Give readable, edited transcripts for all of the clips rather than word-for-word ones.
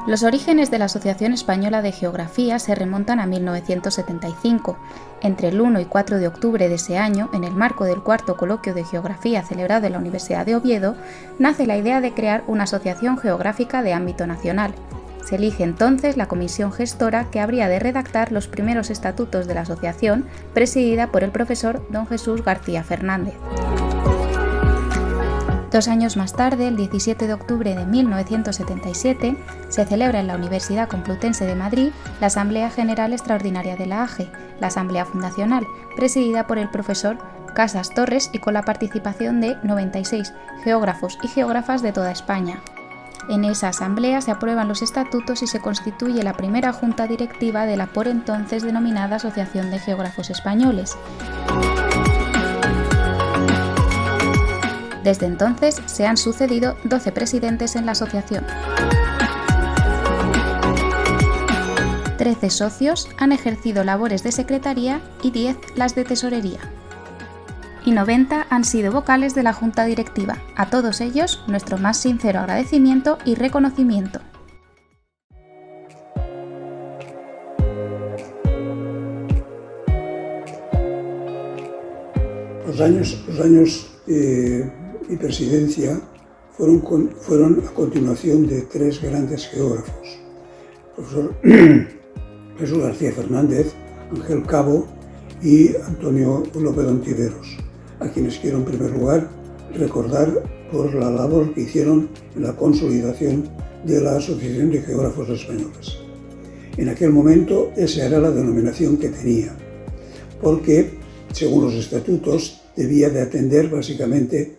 Los orígenes de la Asociación Española de Geografía se remontan a 1975. Entre el 1 y 4 de octubre de ese año, en el marco del cuarto coloquio de geografía celebrado en la Universidad de Oviedo, nace la idea de crear una asociación geográfica de ámbito nacional. Se elige entonces la comisión gestora que habría de redactar los primeros estatutos de la asociación, presidida por el profesor don Jesús García Fernández. 2 años más tarde, el 17 de octubre de 1977, se celebra en la Universidad Complutense de Madrid la Asamblea General Extraordinaria de la AGE, la Asamblea Fundacional, presidida por el profesor Casas Torres y con la participación de 96 geógrafos y geógrafas de toda España. En esa asamblea se aprueban los estatutos y se constituye la primera junta directiva de la por entonces denominada Asociación de Geógrafos Españoles. Desde entonces se han sucedido 12 presidentes en la asociación. 13 socios han ejercido labores de secretaría y 10 las de tesorería. Y 90 han sido vocales de la junta directiva. A todos ellos, nuestro más sincero agradecimiento y reconocimiento. Los años mi presidencia fueron a continuación de 3 grandes geógrafos, el profesor Jesús García Fernández, Ángel Cabo y Antonio López Ontiveros, a quienes quiero en primer lugar recordar por la labor que hicieron en la consolidación de la Asociación de Geógrafos Españoles. En aquel momento esa era la denominación que tenía, porque según los estatutos debía de atender básicamente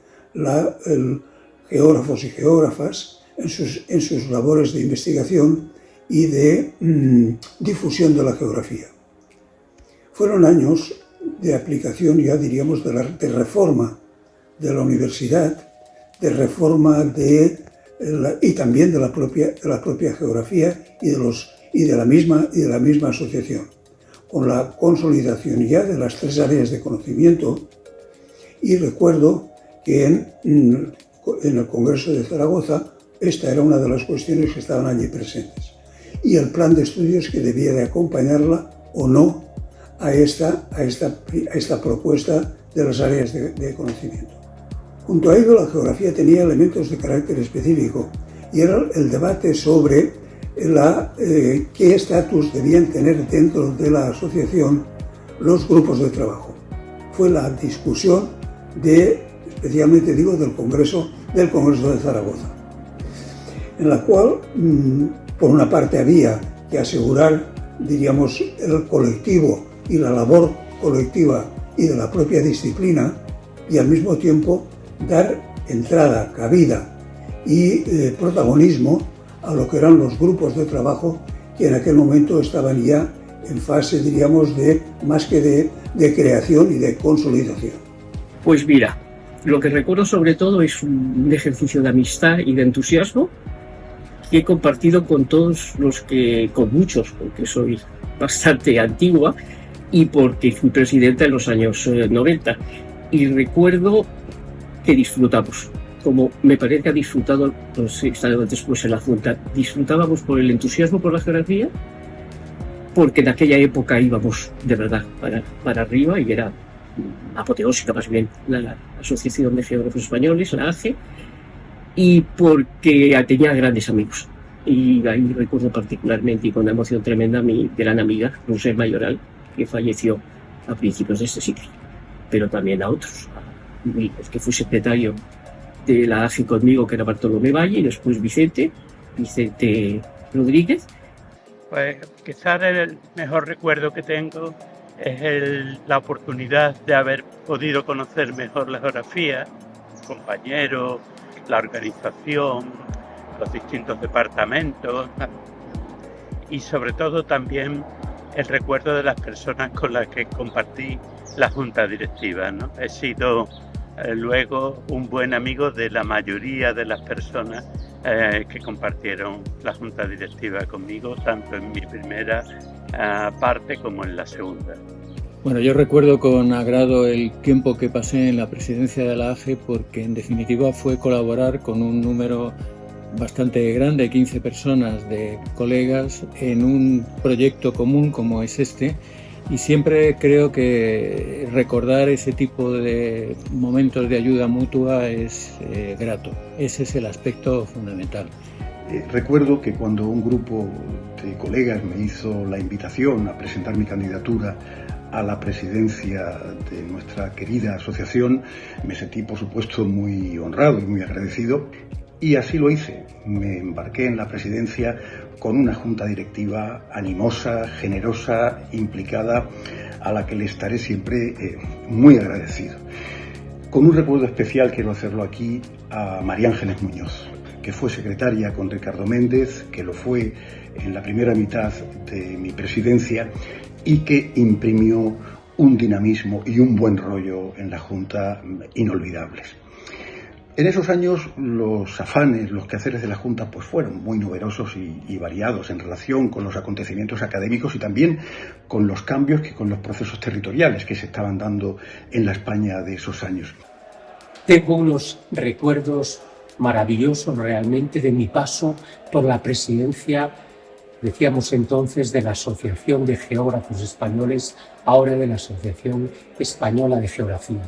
geógrafos y geógrafas en sus labores de investigación y de difusión de la geografía. Fueron años de aplicación, ya diríamos, de reforma de la universidad, de reforma y también de la propia geografía y de la misma asociación, con la consolidación ya de las 3 áreas de conocimiento. Y recuerdo que en el Congreso de Zaragoza esta era una de las cuestiones que estaban allí presentes, y el plan de estudios que debía de acompañarla o no a esta propuesta de las áreas de conocimiento. Junto a ello, la geografía tenía elementos de carácter específico y era el debate sobre qué estatus debían tener dentro de la asociación los grupos de trabajo. Fue la discusión especialmente del Congreso de Zaragoza, en la cual, por una parte, había que asegurar, diríamos, el colectivo y la labor colectiva y de la propia disciplina, y al mismo tiempo dar entrada, cabida y protagonismo a lo que eran los grupos de trabajo que en aquel momento estaban ya en fase, diríamos, más que de creación y de consolidación. Pues mira, lo que recuerdo sobre todo es un ejercicio de amistad y de entusiasmo que he compartido con muchos, porque soy bastante antigua y porque fui presidenta en los años 90. Y recuerdo que disfrutamos, como me parece que ha disfrutado, estando después en la Junta, disfrutábamos por el entusiasmo por la geografía, porque en aquella época íbamos de verdad para arriba y era apoteósica más bien la Asociación de Geógrafos Españoles, la AGE, y porque tenía grandes amigos. Y ahí recuerdo particularmente y con una emoción tremenda a mi gran amiga, Roser Mayoral, que falleció a principios de este siglo, pero también a otros. El que fue secretario de la AGE conmigo, que era Bartolomé Valle, y después Vicente Rodríguez. Pues quizás el mejor recuerdo que tengo es la oportunidad de haber podido conocer mejor la geografía, los compañeros, la organización, los distintos departamentos y sobre todo también el recuerdo de las personas con las que compartí la junta directiva, ¿no? He sido luego un buen amigo de la mayoría de las personas que compartieron la junta directiva conmigo, tanto en mi primera parte como en la segunda. Bueno, yo recuerdo con agrado el tiempo que pasé en la presidencia de la AGE porque en definitiva fue colaborar con un número bastante grande, 15 personas de colegas, en un proyecto común como es este. Y siempre creo que recordar ese tipo de momentos de ayuda mutua es grato. Ese es el aspecto fundamental. Recuerdo que cuando un grupo de colegas me hizo la invitación a presentar mi candidatura a la presidencia de nuestra querida asociación, me sentí por supuesto muy honrado y muy agradecido, y así lo hice. Me embarqué en la presidencia con una junta directiva animosa, generosa, implicada, a la que le estaré siempre muy agradecido. Con un recuerdo especial quiero hacerlo aquí a María Ángeles Muñoz, que fue secretaria con Ricardo Méndez, que lo fue en la primera mitad de mi presidencia y que imprimió un dinamismo y un buen rollo en la Junta inolvidables. En esos años los afanes, los quehaceres de la Junta pues fueron muy numerosos y variados en relación con los acontecimientos académicos y también con los cambios que con los procesos territoriales que se estaban dando en la España de esos años. Tengo unos recuerdos maravillosos realmente de mi paso por la presidencia, decíamos entonces, de la Asociación de Geógrafos Españoles, ahora de la Asociación Española de Geografía.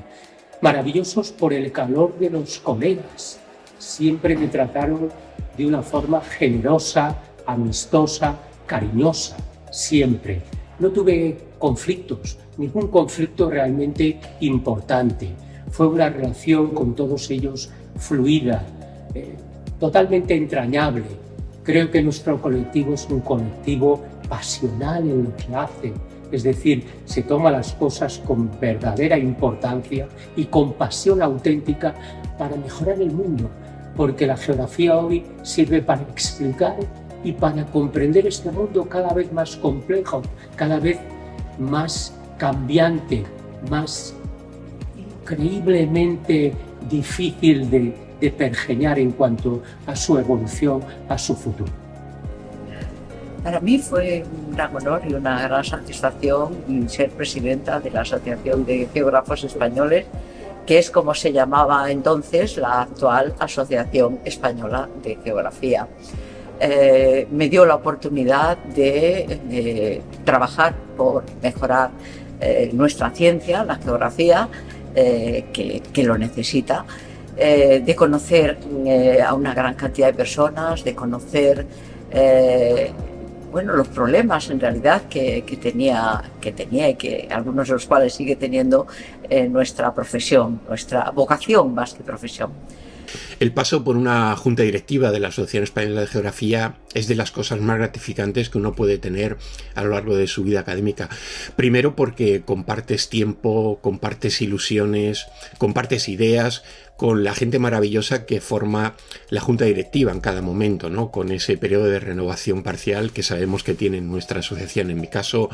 Maravillosos por el calor de los colegas. Siempre me trataron de una forma generosa, amistosa, cariñosa, siempre. No tuve conflictos, ningún conflicto realmente importante. Fue una relación con todos ellos fluida, totalmente entrañable. Creo que nuestro colectivo es un colectivo pasional en lo que hace. Es decir, se toma las cosas con verdadera importancia y con pasión auténtica para mejorar el mundo, porque la geografía hoy sirve para explicar y para comprender este mundo cada vez más complejo, cada vez más cambiante, más increíblemente difícil de pergeñar en cuanto a su evolución, a su futuro. Para mí fue un gran honor y una gran satisfacción ser presidenta de la Asociación de Geógrafos Españoles, que es como se llamaba entonces la actual Asociación Española de Geografía. Me dio la oportunidad de trabajar por mejorar nuestra ciencia, la geografía, que lo necesita, de conocer a una gran cantidad de personas, de conocer los problemas en realidad que tenía y que algunos de los cuales sigue teniendo nuestra profesión, nuestra vocación más que profesión. El paso por una junta directiva de la Asociación Española de Geografía es de las cosas más gratificantes que uno puede tener a lo largo de su vida académica. Primero porque compartes tiempo, compartes ilusiones, compartes ideas con la gente maravillosa que forma la junta directiva en cada momento, ¿no? Con ese periodo de renovación parcial que sabemos que tiene nuestra asociación. En mi caso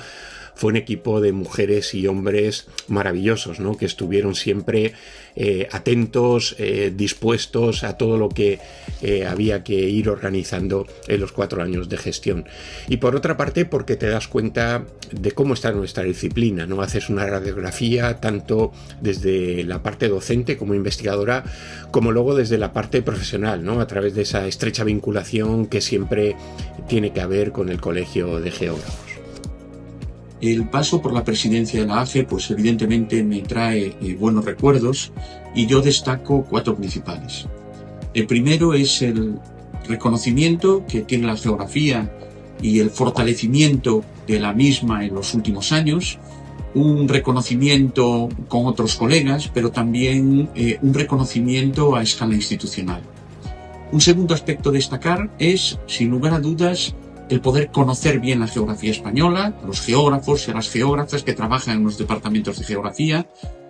fue un equipo de mujeres y hombres maravillosos, ¿no? Que estuvieron siempre atentos, dispuestos a todo lo que había que ir organizando en los 4 años de gestión. Y por otra parte, porque te das cuenta de cómo está nuestra disciplina, ¿no? Haces una radiografía tanto desde la parte docente como investigadora, como luego desde la parte profesional, ¿no? A través de esa estrecha vinculación que siempre tiene que haber con el Colegio de Geógrafos. El paso por la presidencia de la AGE, pues evidentemente me trae buenos recuerdos y yo destaco 4 principales. El primero es el reconocimiento que tiene la geografía y el fortalecimiento de la misma en los últimos años, un reconocimiento con otros colegas, pero también un reconocimiento a escala institucional. Un segundo aspecto a destacar es, sin lugar a dudas, el poder conocer bien la geografía española, los geógrafos y las geógrafas que trabajan en los departamentos de geografía,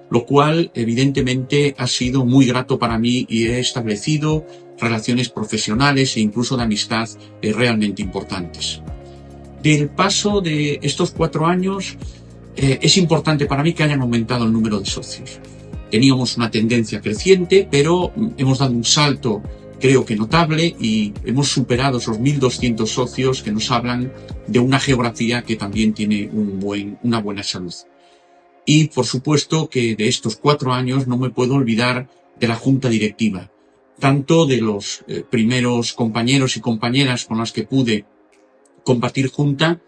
lo cual evidentemente ha sido muy grato para mí y he establecido relaciones profesionales e incluso de amistad realmente importantes. Del paso de estos 4 años es importante para mí que hayan aumentado el número de socios. Teníamos una tendencia creciente, pero hemos dado un salto creo que notable y hemos superado esos 1.200 socios que nos hablan de una geografía que también tiene una buena salud. Y por supuesto que de estos 4 años no me puedo olvidar de la junta directiva, tanto de los primeros compañeros y compañeras con las que pude compartir junta,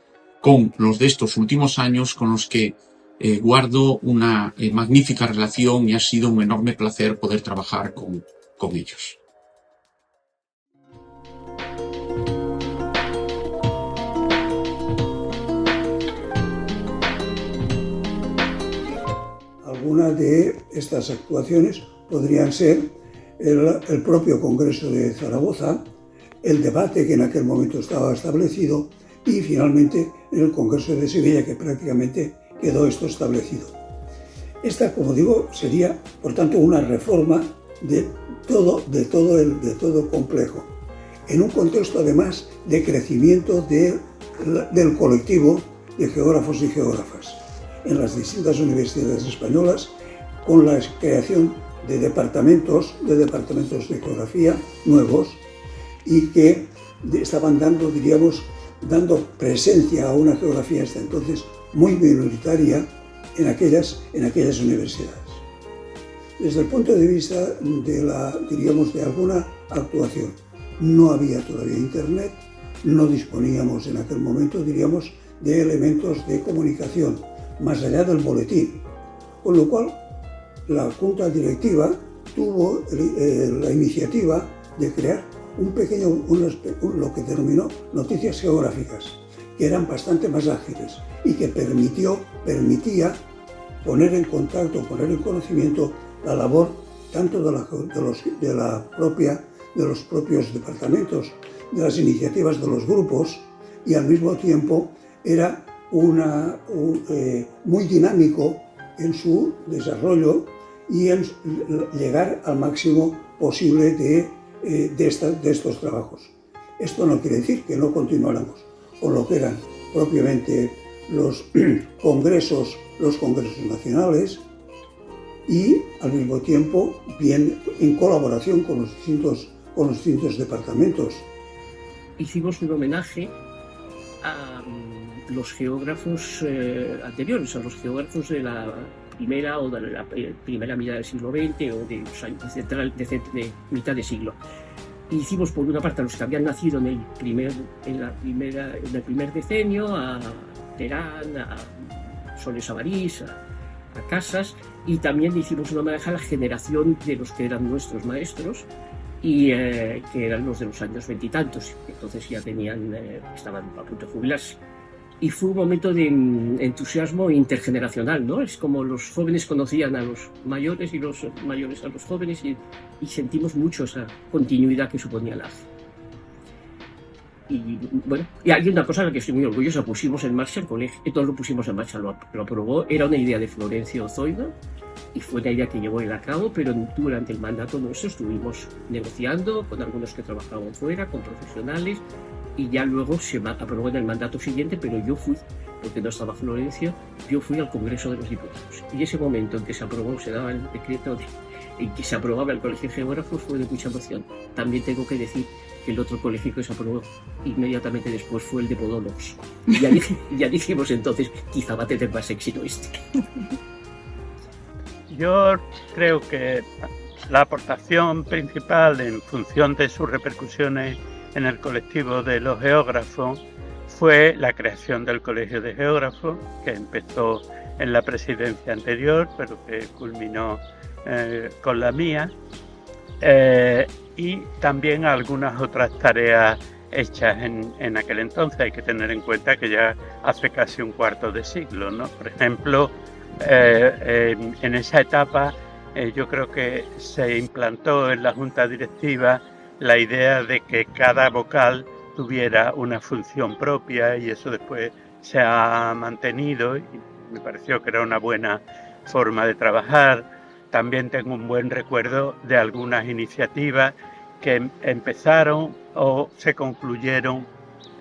con los de estos últimos años, con los que guardo una magnífica relación, y ha sido un enorme placer poder trabajar con ellos. Algunas de estas actuaciones podrían ser el propio Congreso de Zaragoza, el debate que en aquel momento estaba establecido y finalmente el Congreso de Sevilla, que prácticamente quedó esto establecido. Esta, como digo, sería por tanto una reforma de todo el complejo, en un contexto además de crecimiento del colectivo de geógrafos y geógrafas en las distintas universidades españolas, con la creación de departamentos de geografía nuevos y que estaban dando presencia a una geografía hasta entonces muy minoritaria en aquellas universidades. Desde el punto de vista de alguna actuación, no había todavía internet, no disponíamos en aquel momento, de elementos de comunicación más allá del boletín, con lo cual la Junta Directiva tuvo la iniciativa de crear lo que denominó noticias geográficas, que eran bastante más ágiles y que permitía poner en contacto, poner en conocimiento la labor tanto de los propios departamentos, de las iniciativas de los grupos, y al mismo tiempo era muy dinámico en su desarrollo y en llegar al máximo posible de estos trabajos. Esto no quiere decir que no continuáramos con lo que eran propiamente los congresos nacionales, y al mismo tiempo bien en colaboración con los distintos departamentos. Hicimos un homenaje a los geógrafos anteriores, a los geógrafos de la primera o de la primera mitad del siglo XX o de los años de mitad de siglo. Hicimos por una parte a los que habían nacido en el primer decenio, a Terán, a Soles Avarís, a Casas, y también hicimos una homenaje a la generación de los que eran nuestros maestros y que eran los de los años veintitantos, entonces ya estaban a punto de jubilarse. Y fue un momento de entusiasmo intergeneracional, ¿no? Es como los jóvenes conocían a los mayores y los mayores a los jóvenes, y sentimos mucho esa continuidad que suponía la AGE. Y bueno, y hay una cosa de la que estoy muy orgullosa: pusimos en marcha el colegio, todos lo pusimos en marcha, lo aprobó. Era una idea de Florencio Zoido y fue una idea que llevó él a cabo, pero durante el mandato nuestro estuvimos negociando con algunos que trabajaban fuera, con profesionales, y ya luego se aprobó en el mandato siguiente, pero yo fui, porque no estaba Florencio, yo fui al Congreso de los Diputados. Y ese momento en que se aprobó, se daba el decreto en que se aprobaba el Colegio de Geógrafos, fue de mucha emoción. También tengo que decir que el otro colegio que se aprobó inmediatamente después fue el de Podólogos. Y ya dijimos entonces, quizá va a tener más éxito este. Yo creo que la aportación principal, en función de sus repercusiones en el colectivo de los geógrafos, fue la creación del Colegio de Geógrafos, que empezó en la presidencia anterior, pero que culminó con la mía, y también algunas otras tareas hechas en aquel entonces. Hay que tener en cuenta que ya hace casi un cuarto de siglo, ¿no? Por ejemplo, en esa etapa yo creo que se implantó en la Junta Directiva la idea de que cada vocal tuviera una función propia, y eso después se ha mantenido y me pareció que era una buena forma de trabajar. También tengo un buen recuerdo de algunas iniciativas que empezaron o se concluyeron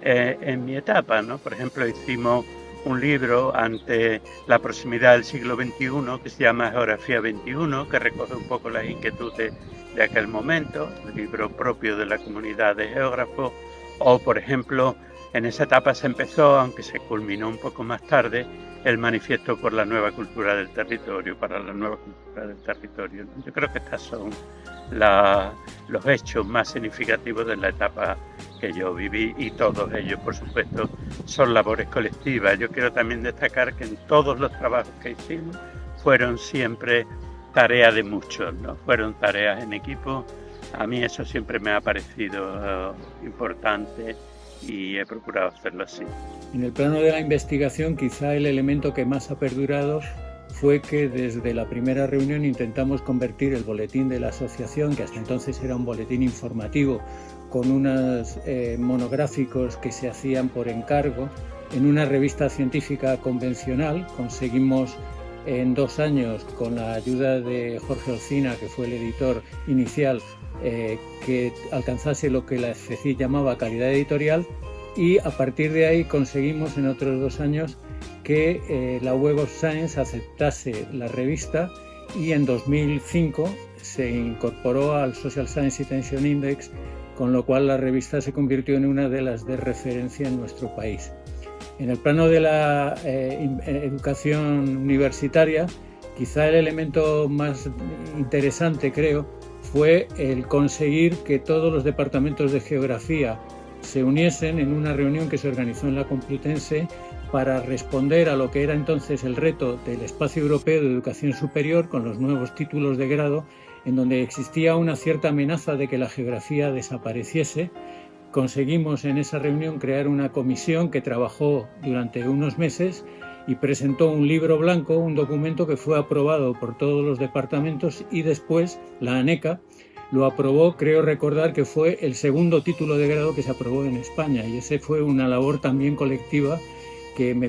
en mi etapa, ¿no? Por ejemplo, hicimos un libro ante la proximidad del siglo XXI que se llama Geografía XXI, que recoge un poco las inquietudes de aquel momento, un libro propio de la comunidad de geógrafos. O, por ejemplo, en esa etapa se empezó, aunque se culminó un poco más tarde, el manifiesto por la nueva cultura del territorio, para la nueva cultura del territorio. Yo creo que estas son los hechos más significativos de la etapa que yo viví, y todos ellos, por supuesto, son labores colectivas. Yo quiero también destacar que en todos los trabajos que hicimos fueron siempre tareas de muchos, ¿no? Fueron tareas en equipo. A mí eso siempre me ha parecido importante y he procurado hacerlo así. En el plano de la investigación, quizá el elemento que más ha perdurado fue que desde la primera reunión intentamos convertir el boletín de la asociación, que hasta entonces era un boletín informativo con unos monográficos que se hacían por encargo, en una revista científica convencional. Conseguimos en 2 años, con la ayuda de Jorge Olcina, que fue el editor inicial, que alcanzase lo que la CECID llamaba calidad editorial, y a partir de ahí conseguimos en otros 2 años que la Web of Science aceptase la revista, y en 2005 se incorporó al Social Science Citation Index, con lo cual la revista se convirtió en una de las de referencia en nuestro país. En el plano de la educación universitaria, quizá el elemento más interesante, creo, fue el conseguir que todos los departamentos de geografía se uniesen en una reunión que se organizó en la Complutense para responder a lo que era entonces el reto del espacio europeo de educación superior con los nuevos títulos de grado, en donde existía una cierta amenaza de que la geografía desapareciese. Conseguimos en esa reunión crear una comisión que trabajó durante unos meses y presentó un libro blanco, un documento que fue aprobado por todos los departamentos, y después la ANECA lo aprobó. Creo recordar que fue el segundo título de grado que se aprobó en España, y ese fue una labor también colectiva que me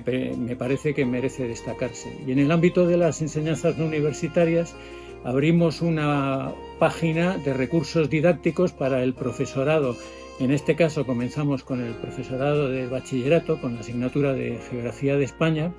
parece que merece destacarse. Y en el ámbito de las enseñanzas no universitarias abrimos una página de recursos didácticos para el profesorado. En este caso comenzamos con el profesorado de bachillerato, con la asignatura de Geografía de España.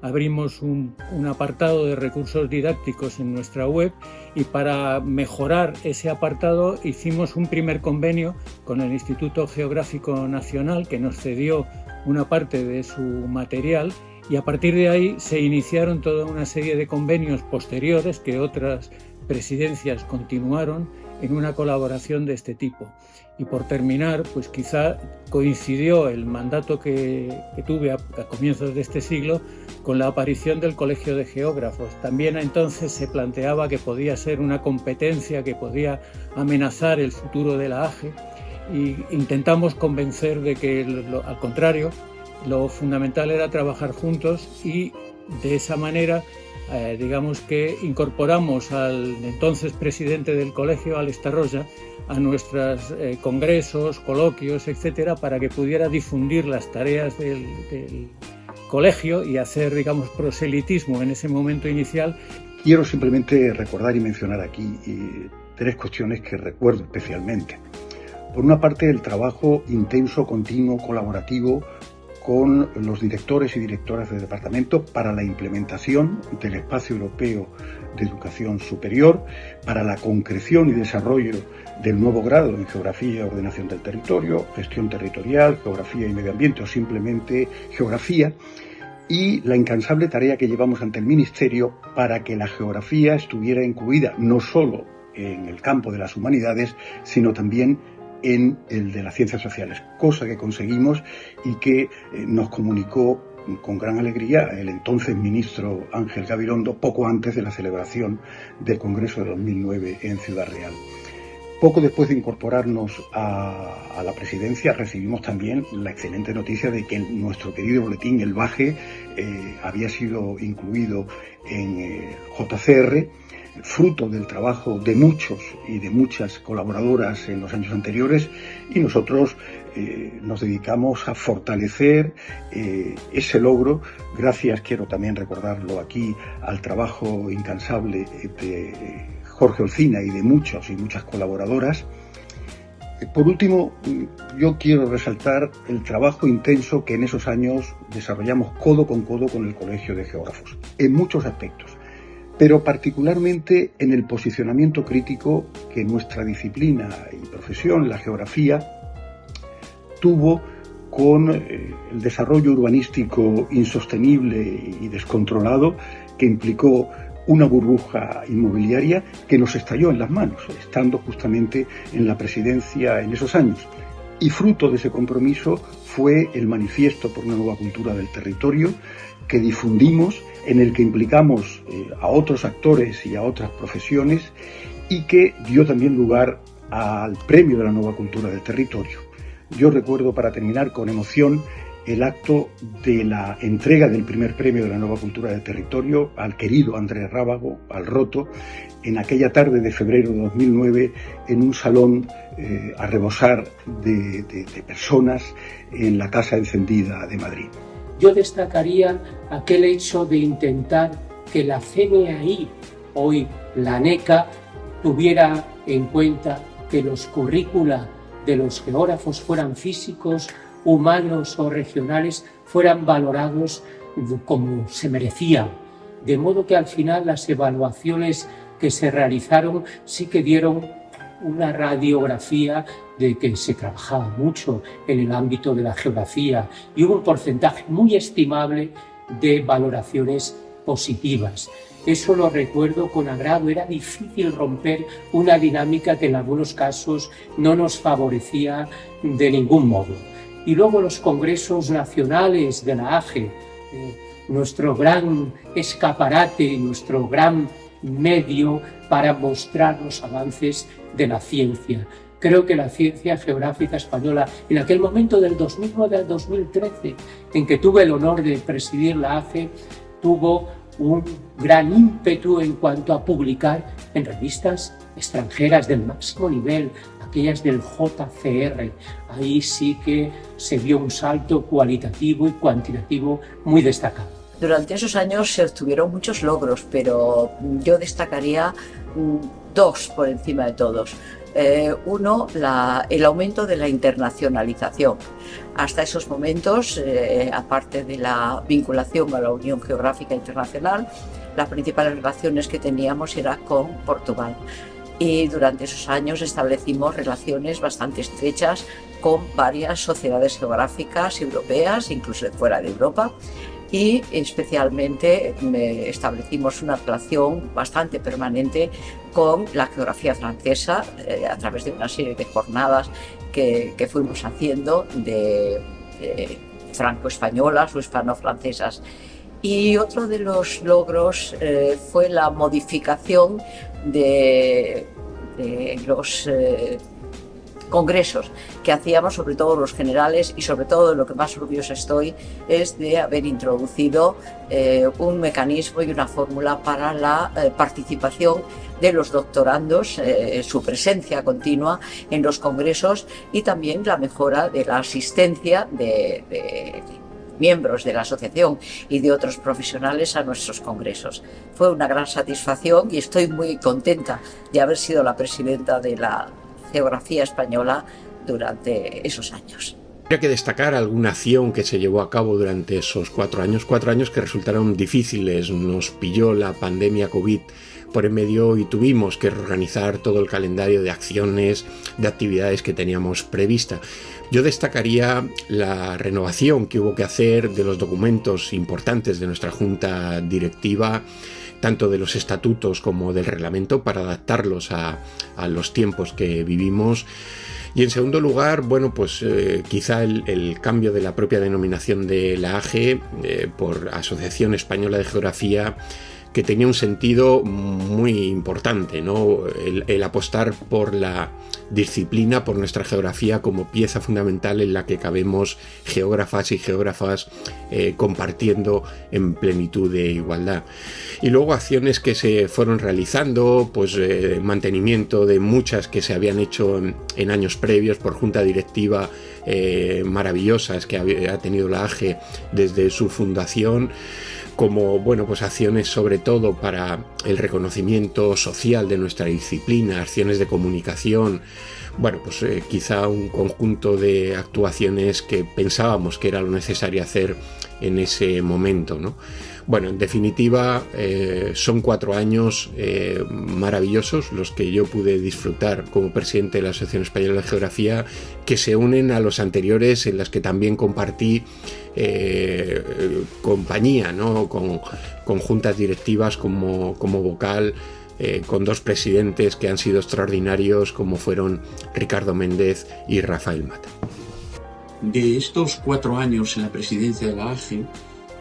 Abrimos un apartado de recursos didácticos en nuestra web, y para mejorar ese apartado hicimos un primer convenio con el Instituto Geográfico Nacional, que nos cedió una parte de su material, y a partir de ahí se iniciaron toda una serie de convenios posteriores que otras presidencias continuaron en una colaboración de este tipo. Y por terminar, pues quizá coincidió el mandato que tuve a comienzos de este siglo con la aparición del Colegio de Geógrafos. También entonces se planteaba que podía ser una competencia que podía amenazar el futuro de la AGE, y intentamos convencer de que, al contrario, lo fundamental era trabajar juntos, y de esa manera digamos que incorporamos al entonces presidente del colegio, Alex Tarroya, a nuestros congresos, coloquios, etcétera, para que pudiera difundir las tareas del colegio y hacer, digamos, proselitismo en ese momento inicial. Quiero simplemente recordar y mencionar aquí 3 cuestiones que recuerdo especialmente. Por una parte, el trabajo intenso, continuo, colaborativo con los directores y directoras de departamento para la implementación del Espacio Europeo de Educación Superior, para la concreción y desarrollo del nuevo grado en Geografía y Ordenación del Territorio, Gestión Territorial, Geografía y Medio Ambiente, o simplemente Geografía, y la incansable tarea que llevamos ante el Ministerio para que la geografía estuviera incluida no solo en el campo de las humanidades, sino también en el de las ciencias sociales, cosa que conseguimos y que nos comunicó con gran alegría el entonces ministro Ángel Gabilondo poco antes de la celebración del Congreso de 2009 en Ciudad Real. Poco después de incorporarnos a la presidencia, recibimos también la excelente noticia de que nuestro querido boletín, el BAGE, había sido incluido en JCR, fruto del trabajo de muchos y de muchas colaboradoras en los años anteriores, y nosotros nos dedicamos a fortalecer ese logro, gracias, quiero también recordarlo aquí, al trabajo incansable de Jorge Olcina y de muchos y muchas colaboradoras. Por último, yo quiero resaltar el trabajo intenso que en esos años desarrollamos codo con el Colegio de Geógrafos, en muchos aspectos, pero particularmente en el posicionamiento crítico que nuestra disciplina y profesión, la geografía, tuvo con el desarrollo urbanístico insostenible y descontrolado que implicó una burbuja inmobiliaria que nos estalló en las manos, estando justamente en la presidencia en esos años. Y fruto de ese compromiso fue el Manifiesto por una nueva cultura del territorio que difundimos, en el que implicamos a otros actores y a otras profesiones y que dio también lugar al Premio de la Nueva Cultura del Territorio. Yo recuerdo, para terminar, con emoción el acto de la entrega del primer Premio de la Nueva Cultura del Territorio al querido Andrés Rábago, al Roto, en aquella tarde de febrero de 2009, en un salón a rebosar de personas en la Casa Encendida de Madrid. Yo destacaría aquel hecho de intentar que la CNAI, hoy la ANECA, tuviera en cuenta que los currícula de los geógrafos, fueran físicos, humanos o regionales, fueran valorados como se merecían. De modo que al final las evaluaciones que se realizaron sí que dieron una radiografía de que se trabajaba mucho en el ámbito de la geografía y hubo un porcentaje muy estimable de valoraciones positivas. Eso lo recuerdo con agrado. Era difícil romper una dinámica que en algunos casos no nos favorecía de ningún modo. Y luego los congresos nacionales de la AGE, nuestro gran escaparate, nuestro gran medio para mostrar los avances de la ciencia. Creo que la ciencia geográfica española, en aquel momento del 2009 al 2013, en que tuve el honor de presidir la AGE, tuvo un gran ímpetu en cuanto a publicar en revistas extranjeras del máximo nivel, aquellas del JCR. Ahí sí que se vio un salto cualitativo y cuantitativo muy destacado. Durante esos años se obtuvieron muchos logros, pero yo destacaría dos por encima de todos. Uno, el aumento de la internacionalización. Hasta esos momentos, aparte de la vinculación a la Unión Geográfica Internacional, las principales relaciones que teníamos eran con Portugal. Y durante esos años establecimos relaciones bastante estrechas con varias sociedades geográficas europeas, incluso fuera de Europa. Y especialmente establecimos una relación bastante permanente con la geografía francesa a través de una serie de jornadas que fuimos haciendo de franco-españolas o hispano-francesas. Y otro de los logros fue la modificación de los congresos que hacíamos, sobre todo los generales, y sobre todo de lo que más orgullosa estoy es de haber introducido un mecanismo y una fórmula para la participación de los doctorandos, su presencia continua en los congresos y también la mejora de la asistencia de miembros de la asociación y de otros profesionales a nuestros congresos. Fue una gran satisfacción y estoy muy contenta de haber sido la presidenta de la geografía española durante esos años. Habría que destacar alguna acción que se llevó a cabo durante esos 4 años que resultaron difíciles. Nos pilló la pandemia COVID por en medio y tuvimos que reorganizar todo el calendario de acciones, de actividades que teníamos prevista. Yo destacaría la renovación que hubo que hacer de los documentos importantes de nuestra junta directiva, tanto de los estatutos como del reglamento, para adaptarlos a los tiempos que vivimos. Y en segundo lugar, bueno, pues quizá el cambio de la propia denominación de la AGE por Asociación Española de Geografía, que tenía un sentido muy importante, ¿no? El apostar por la disciplina, por nuestra geografía como pieza fundamental en la que cabemos geógrafas y geógrafas compartiendo en plenitud de igualdad. Y luego acciones que se fueron realizando, pues mantenimiento de muchas que se habían hecho en años previos por junta directiva maravillosas que ha tenido la AGE desde su fundación, como bueno, pues acciones sobre todo para el reconocimiento social de nuestra disciplina, acciones de comunicación, bueno, pues quizá un conjunto de actuaciones que pensábamos que era lo necesario hacer en ese momento, ¿no? Bueno, en definitiva, son 4 años maravillosos los que yo pude disfrutar como presidente de la Asociación Española de Geografía, que se unen a los anteriores en las que también compartí compañía, ¿no? Con juntas directivas como vocal, con 2 presidentes que han sido extraordinarios, como fueron Ricardo Méndez y Rafael Mata. De estos 4 años en la presidencia de la AGE,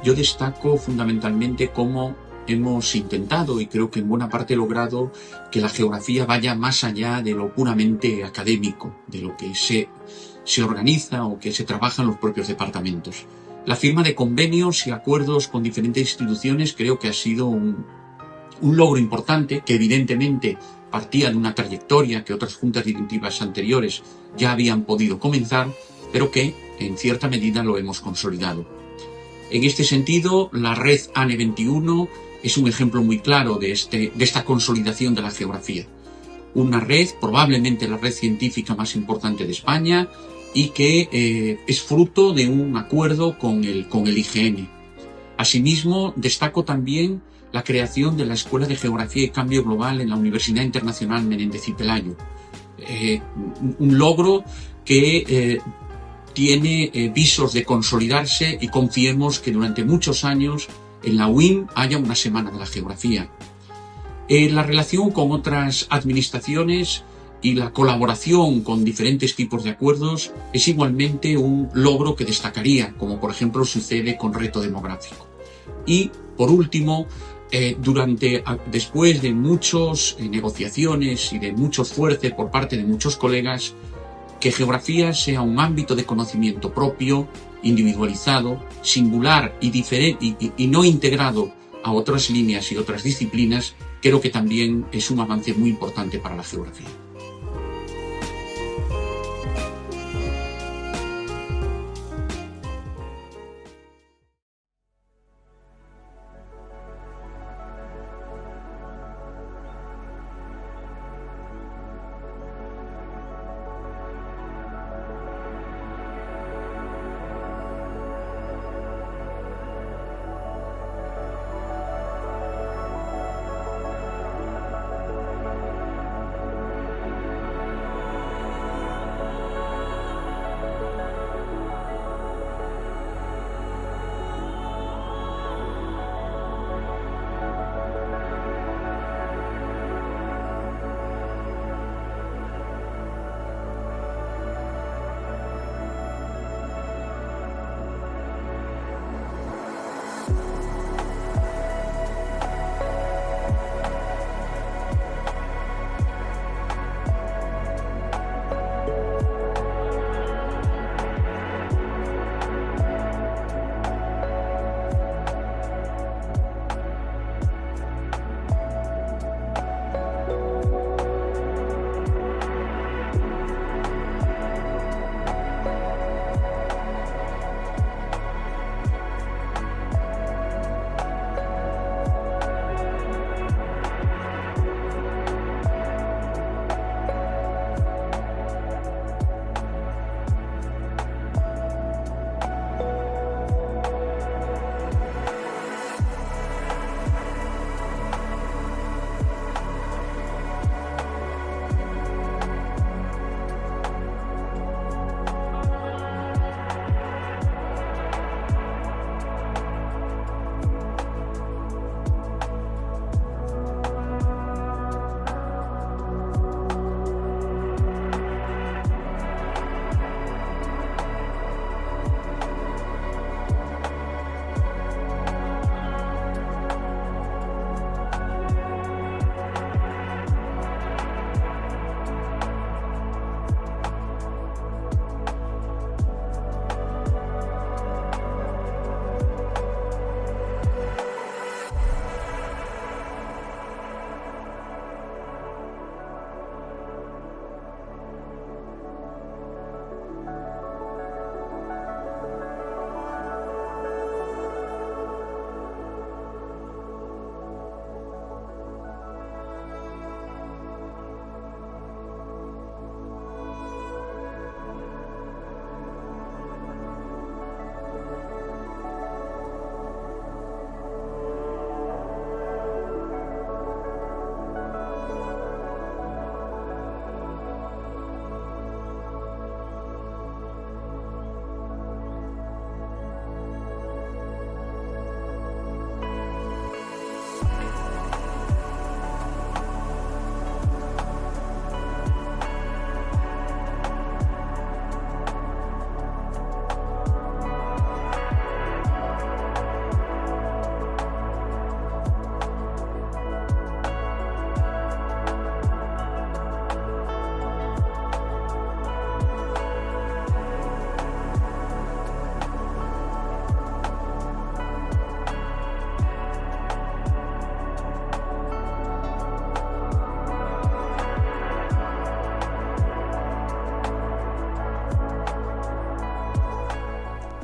yo destaco fundamentalmente cómo hemos intentado, y creo que en buena parte logrado, que la geografía vaya más allá de lo puramente académico, de lo que se organiza o que se trabaja en los propios departamentos. La firma de convenios y acuerdos con diferentes instituciones creo que ha sido un logro importante, que evidentemente partía de una trayectoria que otras juntas directivas anteriores ya habían podido comenzar, pero que en cierta medida lo hemos consolidado. En este sentido, la red ANE 21 es un ejemplo muy claro de esta consolidación de la geografía. Una red, probablemente la red científica más importante de España, y que es fruto de un acuerdo con el IGN. Asimismo, destaco también la creación de la Escuela de Geografía y Cambio Global en la Universidad Internacional Menéndez y Pelayo. Un logro que tiene visos de consolidarse, y confiemos que durante muchos años en la UIM haya una semana de la geografía. La relación con otras administraciones y la colaboración con diferentes tipos de acuerdos es igualmente un logro que destacaría, como por ejemplo sucede con Reto Demográfico. Y por último, después de muchas negociaciones y de mucho esfuerzo por parte de muchos colegas, que geografía sea un ámbito de conocimiento propio, individualizado, singular y no integrado a otras líneas y otras disciplinas, creo que también es un avance muy importante para la geografía.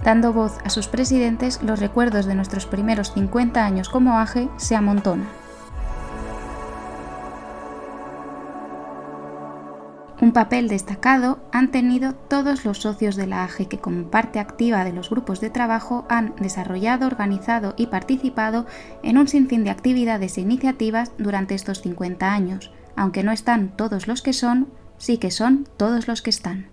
Dando voz a sus presidentes, los recuerdos de nuestros primeros 50 años como AGE se amontonan. Un papel destacado han tenido todos los socios de la AGE que, como parte activa de los grupos de trabajo, han desarrollado, organizado y participado en un sinfín de actividades e iniciativas durante estos 50 años. Aunque no están todos los que son, sí que son todos los que están.